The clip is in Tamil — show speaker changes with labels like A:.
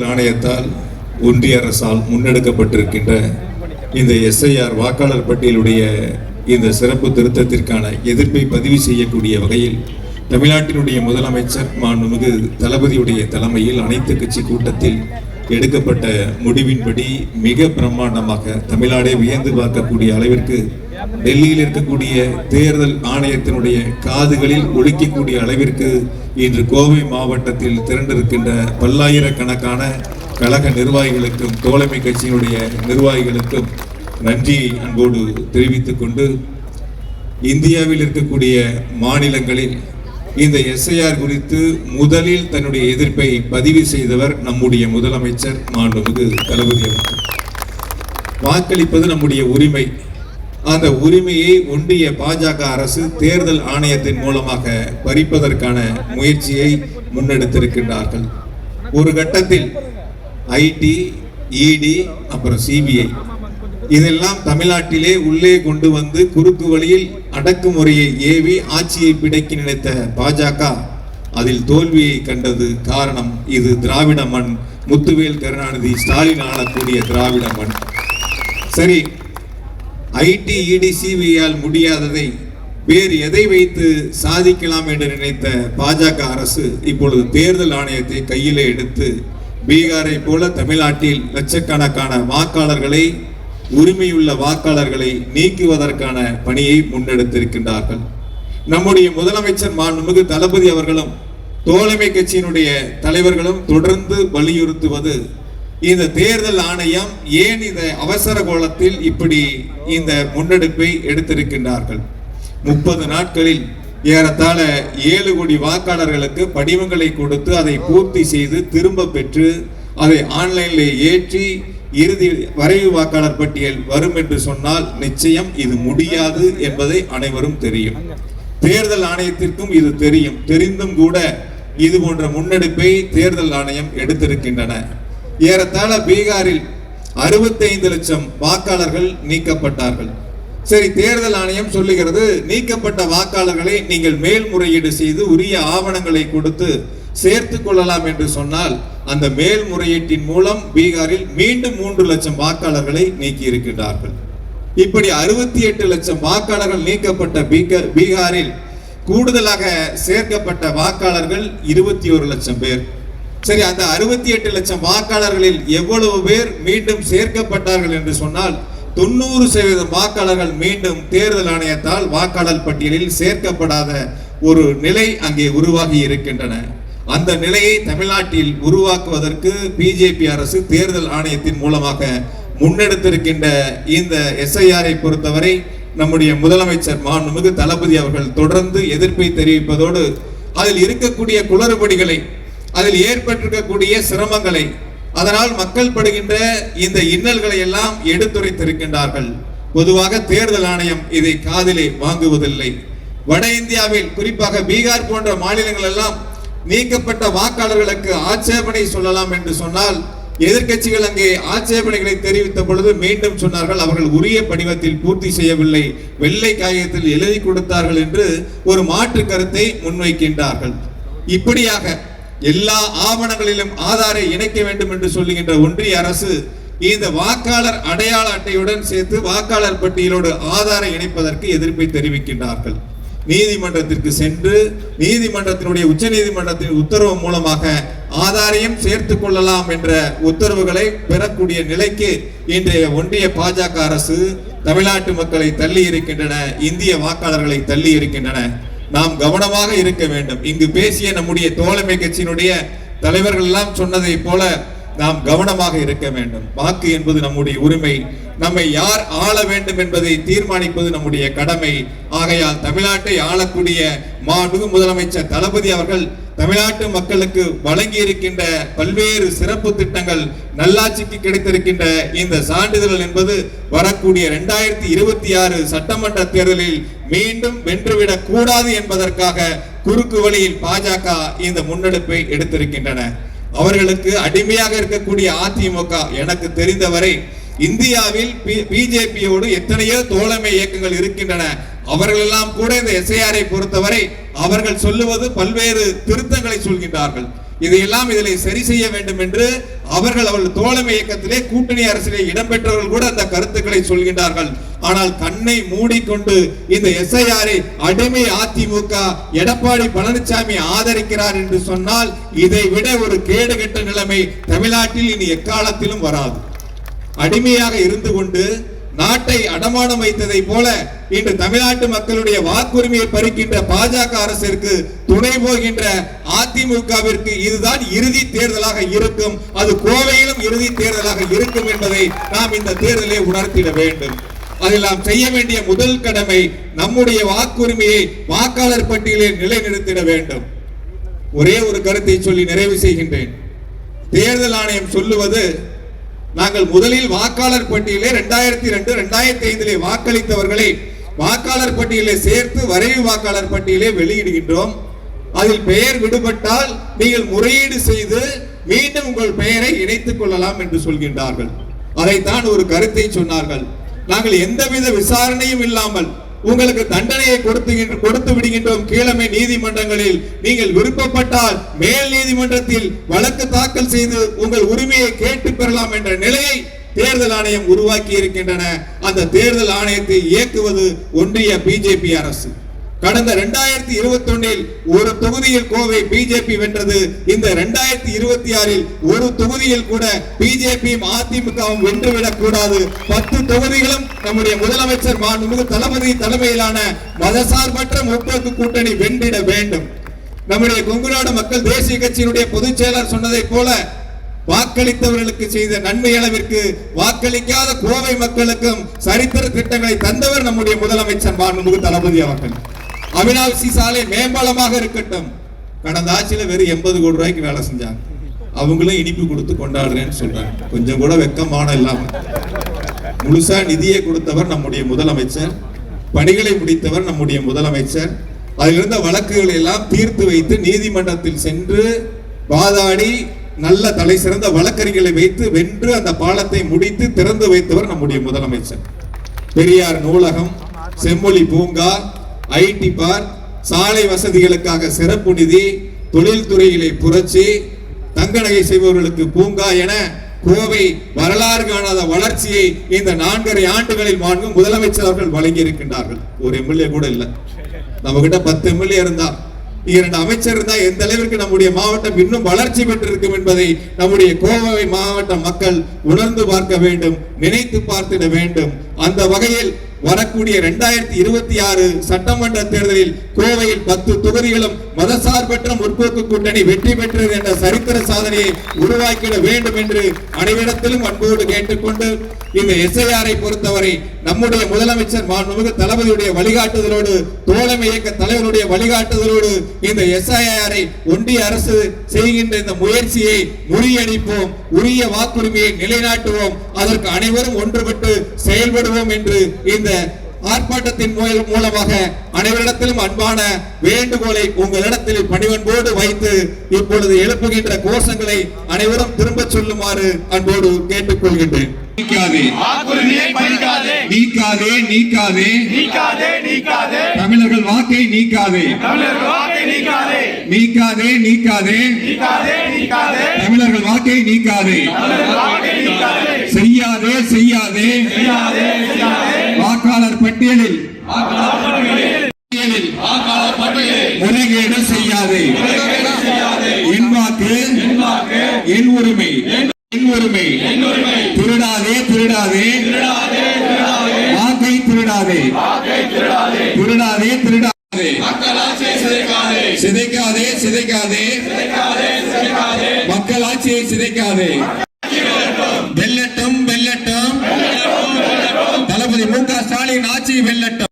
A: ஆணையத்தால் ஒன்றிய அரசால் முன்னெடுக்கப்பட்டிருக்கின்ற இந்த SIR வாக்காளர் பட்டியலுடைய இந்த சிறப்பு திருத்தத்திற்கான எதிர்ப்பை பதிவு செய்யக்கூடிய வகையில் தமிழ்நாட்டினுடைய முதலமைச்சர் மாண்புமிகு தளபதியுடைய தலைமையில் அனைத்து கட்சி கூட்டத்தில் எடுக்கப்பட்ட முடிவின்படி மிக பிரம்மாண்டமாக தமிழ்நாடே வியந்து பார்க்கக்கூடிய அளவிற்கு டெல்லியில் இருக்கக்கூடிய தேர்தல் ஆணையத்தினுடைய காதுகளில் ஒலிக்கக்கூடிய அளவிற்கு இன்று கோவை மாவட்டத்தில் திரண்டிருக்கின்ற பல்லாயிரக்கணக்கான கழக நிர்வாகிகளுக்கும் தோழமை கட்சியினுடைய நிர்வாகிகளுக்கும் நன்றி அன்போடு தெரிவித்துக் கொண்டு இந்தியாவில் இருக்கக்கூடிய மாநிலங்களில் இந்த SIR குறித்து முதலில் தன்னுடைய எதிர்ப்பை பதிவு செய்தவர் நம்முடைய முதலமைச்சர் மாண்புமிகு தளபதி அவர்கள். வாக்களிப்பது நம்முடைய உரிமை. அந்த உரிமையை ஒன்றிய பாஜக அரசு தேர்தல் ஆணையத்தின் மூலமாக பறிப்பதற்கான முயற்சியை முன்னெடுத்திருக்கின்றார்கள். ஒரு கட்டத்தில் IT, ED, அப்புறம் CBI இதெல்லாம் தமிழ்நாட்டிலே உள்ளே கொண்டு வந்து குறுக்கு வழியில் அடக்குமுறையை ஏவி ஆட்சியை பிடிக்க நினைத்த பாஜக அதில் தோல்வியை கண்டது. காரணம், இது திராவிட மண், முத்துவேல் கருணாநிதி ஸ்டாலின் ஆளக்கூடிய திராவிட மண். சரி, IT, ED, CBI முடியாததை வேறு எதை வைத்து சாதிக்கலாம் என்று நினைத்த பாஜக அரசு இப்பொழுது தேர்தல் ஆணையத்தை கையிலே எடுத்து பீகாரை போல தமிழ்நாட்டில் லட்சக்கணக்கான வாக்காளர்களை, உரிமையுள்ள வாக்காளர்களை நீக்குவதற்கான பணியை முன்னெடுத்திருக்கின்றார்கள். நம்முடைய முதலமைச்சர் மாண்புமிகு தளபதி அவர்களும் தோழமை கட்சியினுடைய தலைவர்களும் தொடர்ந்து வலியுறுத்துவது, இந்த தேர்தல் ஆணையம் ஏன் இந்த அவசர கோலத்தில் இப்படி இந்த முன்னெடுப்பை எடுத்திருக்கின்றார்கள். 30 நாட்களில் ஏறத்தாழ 7 கோடி வாக்காளர்களுக்கு படிவங்களை கொடுத்து அதை பூர்த்தி செய்து திரும்ப பெற்று அதை ஆன்லைனில் ஏற்றி இறுதி வரைவு வாக்காளர் பட்டியல் வரும் என்று சொன்னால் நிச்சயம் இது முடியாது என்பதை அனைவரும் தெரியும். தேர்தல் ஆணையத்திற்கும் இது தெரியும். தெரிந்தும் கூட இது போன்ற முன்னெடுப்பை தேர்தல் ஆணையம் எடுத்திருக்கின்றன. ஏறத்தாழ பீகாரில் 65 லட்சம் வாக்காளர்கள் நீக்கப்பட்டார்கள். சரி, தேர்தல் ஆணையம் சொல்லுகிறது நீக்கப்பட்ட வாக்காளர்களை நீங்கள் மேல்முறையீடு செய்து உரிய ஆவணங்களை கொடுத்து சேர்த்துக் கொள்ளலாம் என்று சொன்னால் அந்த மேல்முறையீட்டின் மூலம் பீகாரில் மீண்டும் 3 லட்சம் வாக்காளர்களை நீக்கி இருக்கின்றார்கள். இப்படி 68 லட்சம் வாக்காளர்கள் நீக்கப்பட்ட பீகாரில் கூடுதலாக சேர்க்கப்பட்ட வாக்காளர்கள் 21 லட்சம் பேர். சரி, அந்த 68 லட்சம் வாக்காளர்களில் எவ்வளவு பேர் மீண்டும் சேர்க்கப்பட்டார்கள் என்று சொன்னால் 90% வாக்காளர்கள் மீண்டும் தேர்தல் ஆணையத்தால் வாக்காளர் பட்டியலில் சேர்க்கப்படாத ஒரு நிலை அங்கே உருவாகி இருக்கின்றன. அந்த நிலையை தமிழ்நாட்டில் உருவாக்குவதற்கு பிஜேபி அரசு தேர்தல் ஆணையத்தின் மூலமாக முன்னெடுத்திருக்கின்ற இந்த SIR-ஐ பொறுத்தவரை நம்முடைய முதலமைச்சர் மாண்புமிகு தளபதி அவர்கள் தொடர்ந்து எதிர்ப்பை தெரிவிப்பதோடு அதில் இருக்கக்கூடிய குளறுபடிகளை, அதில் ஏற்பட்டிருக்கக்கூடிய சிரமங்களை, அதனால் மக்கள் படுகின்ற இந்த இன்னல்களை எல்லாம் எடுத்துரைத்திருக்கின்றார்கள். பொதுவாக தேர்தல் ஆணையம் இதை காதிலே வாங்குவதில்லை. வட இந்தியாவில் குறிப்பாக பீகார் போன்ற மாநிலங்கள் எல்லாம் நீக்கப்பட்ட வாக்காளர்களுக்கு ஆட்சேபனை சொல்லலாம் என்று சொன்னால் எதிர்க்கட்சிகள் அங்கே ஆட்சேபனைகளை தெரிவித்த பொழுது மீண்டும் சொன்னார்கள் அவர்கள் உரிய படிவத்தில் பூர்த்தி செய்யவில்லை, வெள்ளை காகிதத்தில் எழுதி கொடுத்தார்கள் என்று ஒரு மாற்று கருத்தை முன்வைக்கின்றார்கள். இப்படியாக எல்லா ஆவணங்களிலும் ஆதாரை இணைக்க வேண்டும் என்று சொல்லுகின்ற ஒன்றிய அரசு இந்த வாக்காளர் அடையாள அட்டையுடன் சேர்த்து வாக்காளர் பட்டியலோடு ஆதாரை இணைப்பதற்கு எதிர்ப்பை தெரிவிக்கின்றார்கள். நீதிமன்றத்திற்கு சென்று நீதிமன்றத்தினுடைய உச்ச நீதிமன்றத்தின் உத்தரவு மூலமாக ஆதாரையும் சேர்த்துக் கொள்ளலாம் என்ற உத்தரவுகளை பெறக்கூடிய நிலைக்கு இன்றைய ஒன்றிய பாஜக அரசு தமிழ்நாட்டு மக்களை தள்ளி இருக்கின்றன, இந்திய வாக்காளர்களை தள்ளி இருக்கின்றன. நாம் கவனமாக இருக்க வேண்டும். இங்கு பேசிய நம்முடைய தோழமை கட்சியினுடைய தலைவர்கள் எல்லாம் சொன்னதை போல நாம் கவனமாக இருக்க வேண்டும். வாக்கு என்பது நம்முடைய உரிமை. நம்மை யார் ஆள வேண்டும் என்பதை தீர்மானிப்பது நம்முடைய கடமை. ஆகையால் தமிழ்நாட்டை ஆளக்கூடிய மாண்புமிகு முதலமைச்சர் தளபதி அவர்கள் தமிழ்நாட்டு மக்களுக்கு வழங்கி இருக்கின்ற பல்வேறு சிறப்பு திட்டங்கள், நல்லாட்சிக்கு கிடைத்திருக்கின்ற இந்த சான்றிதழ் என்பது வரக்கூடிய 2026 சட்டமன்ற தேர்தலில் மீண்டும் வென்றுவிடக் கூடாது என்பதற்காக குறுக்கு வழியில் பாஜக இந்த முன்னெடுப்பை எடுத்திருக்கின்றன. அவர்களுக்கு அடிமையாக இருக்கக்கூடிய அதிமுக எனக்கு தெரிந்தவரை இந்தியாவில் பிஜேபியோடு எத்தனையோ தோழமை இயக்கங்கள் இருக்கின்றன. அவர்கள் எல்லாம் கூட இந்த SIR-ஐ பொறுத்தவரை அவர்கள் சொல்லுவது பல்வேறு திருத்தங்களை சொல்கின்றார்கள். இதையெல்லாம் இதில் சரி செய்ய வேண்டும் என்று அவர்கள் தோழமை இயக்கத்திலே கூட்டணி அரசிலே இடம்பெற்றவர்கள் கூட அந்த கருத்துக்களை சொல்கின்றார்கள். ஆனால் கண்ணை மூடிக்கொண்டு இந்த எஸ்ஐஆரை அடிமை அதிமுக எடப்பாடி பழனிசாமி ஆதரிக்கிறார் என்று சொன்னால் இதை விட ஒரு கேடுகெட்ட நிலைமை தமிழ்நாட்டில் இனி எக்காலத்திலும் வராது. அடிமையாக இருந்து கொண்டு நாட்டை அடமானம் வைத்ததை போல இன்று தமிழ்நாட்டு மக்களுடைய வாக்குரிமையை பறிக்கின்ற பாஜக அரசிற்கு துணை போகின்ற அதிமுகவிற்கு இதுதான் இறுதி தேர்தலாக இருக்கும். அது கோவையிலும் இறுதி தேர்தலாக இருக்கும் என்பதை நாம் இந்த தேர்தலை உணர்த்திட வேண்டும். அதில் நாம் செய்ய வேண்டிய முதல் கடமை நம்முடைய வாக்குரிமையை வாக்காளர் பட்டியலில் நிலைநிறுத்திட வேண்டும். ஒரே ஒரு கருத்தை சொல்லி நிறைவு செய்கின்றேன். தேர்தல் ஆணையம் சொல்லுவது, நாங்கள் முதலில் வாக்காளர் பட்டியலே 2002, 2005 வாக்களித்தவர்களை வாக்காளர் பட்டியலை சேர்த்து வரைவு வாக்காளர் பட்டியலை வெளியிடுகின்றோம். அதில் பெயர் விடுபட்டால் நீங்கள் முறையீடு செய்து மீண்டும் உங்கள் பெயரை இணைத்துக் கொள்ளலாம் என்று சொல்கின்றார்கள். அதைத்தான் ஒரு கருத்தை சொன்னார்கள். நாங்கள் எந்தவித விசாரணையும் இல்லாமல் உங்களுக்கு தண்டனையை கொடுத்து விடுகின்றோம் கீழமை நீதிமன்றங்களில். நீங்கள் விருப்பப்பட்டால் மேல் நீதிமன்றத்தில் வழக்கு தாக்கல் செய்து உங்கள் உரிமையை கேட்டு பெறலாம் என்ற நிலையை தேர்தல் ஆணையம் உருவாக்கி இருக்கின்றன. அந்த தேர்தல் ஆணையத்தை இயக்குவது ஒன்றிய பிஜேபி அரசு. கடந்த 2021 ஒரு தொகுதியில் கோவை பிஜேபி வென்றது. இந்த 2026 ஒரு தொகுதியில் கூட பிஜேபியும் அதிமுகவும் வென்றுவிடக் கூடாது. 10 தொகுதிகளும் நம்முடைய முதலமைச்சர் மாண்புமிகு தளபதி தலைமையிலான மதசார்பற்ற முற்போக்கு கூட்டணி வென்றிட வேண்டும். நம்முடைய கொங்குநாடு மக்கள் தேசிய கட்சியினுடைய பொதுச் செயலர் சொன்னதை போல வாக்களித்தவர்களுக்கு செய்த நன்மை அளவிற்கு வாக்களிக்காத கோவை மக்களுக்கும் சரித்திர திட்டங்களை தந்தவர் நம்முடைய முதலமைச்சர் மாண்புமிகு தளபதி அவர்கள். அவினாசி சாலை மேம்பாலமாக இருக்கட்டும், கடந்த ஆட்சியில வெறும் 80 கோடி ரூபாய்க்கு வேலை செஞ்சாங்க. அவங்களும் இனிப்பு கொடுத்து கொண்டாடுறேன்னு சொல்றாங்க. கொஞ்சம் கூட வெக்கமான இல்லாம முழுசா நிதியை கொடுத்தவர் நம்முடைய முதலமைச்சர், பணிகளை முடித்தவர் நம்முடைய முதலமைச்சர். அதிலிருந்த வழக்குகளை எல்லாம் தீர்த்து வைத்து நீதிமன்றத்தில் சென்று வாதாடி நல்ல தலை சிறந்த வழக்கறிஞர்களை வைத்து வென்று அந்த பாலத்தை முடித்து திறந்து வைத்தவர் நம்முடைய முதலமைச்சர். பெரியார் நூலகம், செம்மொழி பூங்கா, ஐடி பார்க், சாலை வசதிகளுக்காக சிறப்பு நிதி, தொழில்துறையிலே புரட்சி, தங்க நகை செய்பவர்களுக்கு பூங்கா என கோவை வரலாறு காணாத வளர்ச்சியை இந்த 4.5 ஆண்டுகளில் மாண்பு முதலமைச்சர் அவர்கள் வழங்கி இருக்கின்றார்கள். ஒரு எம்எல்ஏ கூட இல்ல, நம்ம கிட்ட 10 எம்எல்ஏ இருந்தா, 2 அமைச்சர் இருந்தா எந்த அளவிற்கு நம்முடைய மாவட்டம் இன்னும் வளர்ச்சி பெற்றிருக்கும் என்பதை நம்முடைய கோவை மாவட்ட மக்கள் உணர்ந்து பார்க்க வேண்டும், நினைத்து பார்த்திட வேண்டும். அந்த வகையில் வரக்கூடிய 2026 சட்டமன்ற தேர்தலில் கோவையில் 10 தொகுதிகளும் மதசார்பற்ற முற்போக்கு கூட்டணி வெற்றி பெற்றது என்ற சரித்திர சாதனையை உருவாக்கிட வேண்டும் என்று அனைவரிடத்திலும் அன்போடு கேட்டுக்கொண்டு, இந்த எஸ்ஐஆரை பொறுத்தவரை நம்முடைய முதலமைச்சர் மாண்புமிகு தளபதியுடைய வழிகாட்டுதலோடு, தோழமை இயக்க தலைவருடைய வழிகாட்டுதலோடு இந்த எஸ்ஐஆரை ஒன்றிய அரசு செய்கின்ற இந்த முயற்சியை முறியடிப்போம், உரிய வாக்குரிமையை நிலைநாட்டுவோம், அதற்கு அனைவரும் ஒன்றுபட்டு செயல்படுவோம் என்று இந்த ஆர்ப்பாட்டத்தின் மூலமாக அனைவரிடத்திலும் அன்பான வேண்டுகோளை உங்களிடத்தில் பணிவன்போடு வைத்து இப்பொழுது எழுப்புகின்ற கோஷங்களை அனைவரும் திரும்ப சொல்லுமாறு அன்போடு கேட்டுக்கொள்கின்றேன். தமிழர்கள் வாக்கை நீக்காதே, தமிழர்கள் வாக்கை நீக்காதே, செய்யாதே செய்யாதே வாக்காளர் பட்டியலில் முறைகேடு செய்யாதே. என் வாக்கு என் உரிமை, திருடாதே திருடாதே வாக்கை திருடாதே, சிதைக்காதே சிதைக்காதே மக்களாட்சியை சிதைக்காதே. வெல்லட்டும் வெல்லட்டும் தளபதி மு க ஸ்டாலின் ஆட்சி வெல்லட்டும்.